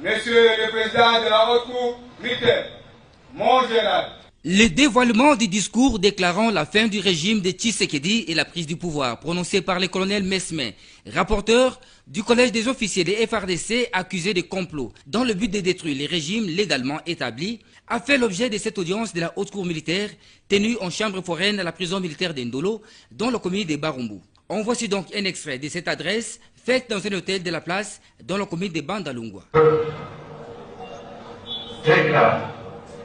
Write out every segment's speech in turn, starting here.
Monsieur le Président de la Haute Cour militaire, mon général. Le dévoilement du discours déclarant la fin du régime de Tshisekedi et la prise du pouvoir, prononcé par le colonel Mesme, rapporteur du collège des officiers des FARDC accusés de complot dans le but de détruire les régimes légalement établis, a fait l'objet de cette audience de la haute cour militaire tenue en chambre foraine à la prison militaire d'Indolo, dans la commune de Barumbu. On voici donc un extrait de cette adresse faite dans un hôtel de la place dans la commune de Bandalungwa. Très grave,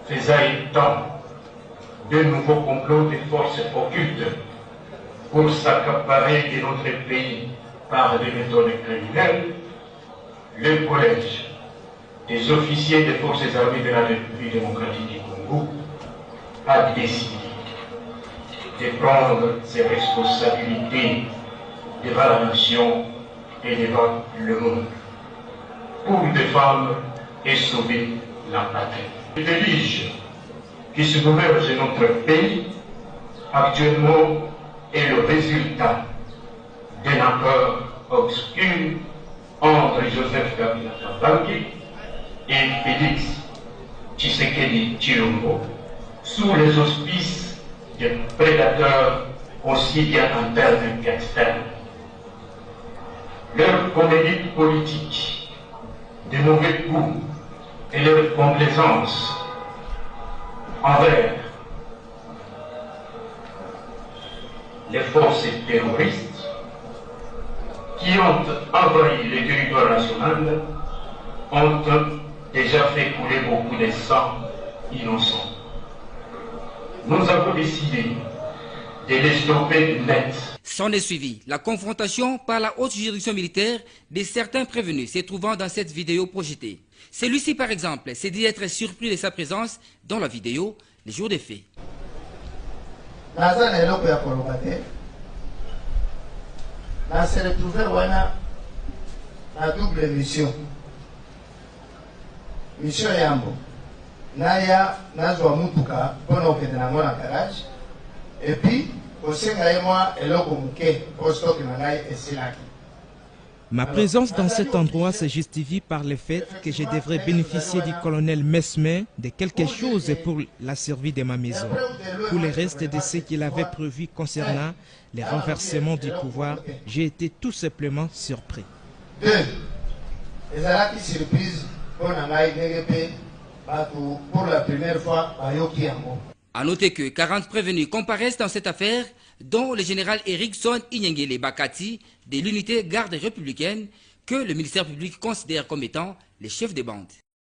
faisait temps de nouveaux complots des forces occultes pour s'accaparer de notre pays par des méthodes criminelles, le collège des officiers des forces armées de la République démocratique du Congo a décidé de prendre ses responsabilités devant la nation et devant le monde pour défendre et sauver la patrie. Le déluge qui se gouverne notre pays actuellement est le résultat d'un accord obscur entre Joseph Kabila Kabange et Félix Tshisekedi Tshilombo sous les auspices de prédateurs aussi bien internes qu'externes. Leur comédie politique de mauvais goût et leur complaisance envers les forces terroristes qui ont envahi le territoire national ont déjà fait couler beaucoup de sang innocent. Nous avons décidé de les stopper net. S'en est suivi la confrontation par la haute juridiction militaire de certains prévenus se trouvant dans cette vidéo projetée. Celui-ci, par exemple, s'est dit être surpris de sa présence dans la vidéo les jours des faits. Se retrouver la double mission. Mission Yambo. Naya nazwa mutuka pono okende nango na garage. Et puis, osenga moi eloko muke posto que nangai esilaki. Ma présence dans cet endroit se justifie par le fait que je devrais bénéficier du colonel Mesme de quelque chose pour la survie de ma maison. Pour le reste de ce qu'il avait prévu concernant le renversement du pouvoir, j'ai été tout simplement surpris. Pour la première fois, à noter que 40 prévenus comparaissent dans cette affaire, dont le général Erickson Inyengele Bakati de l'unité garde républicaine que le ministère public considère comme étant les chefs des bandes.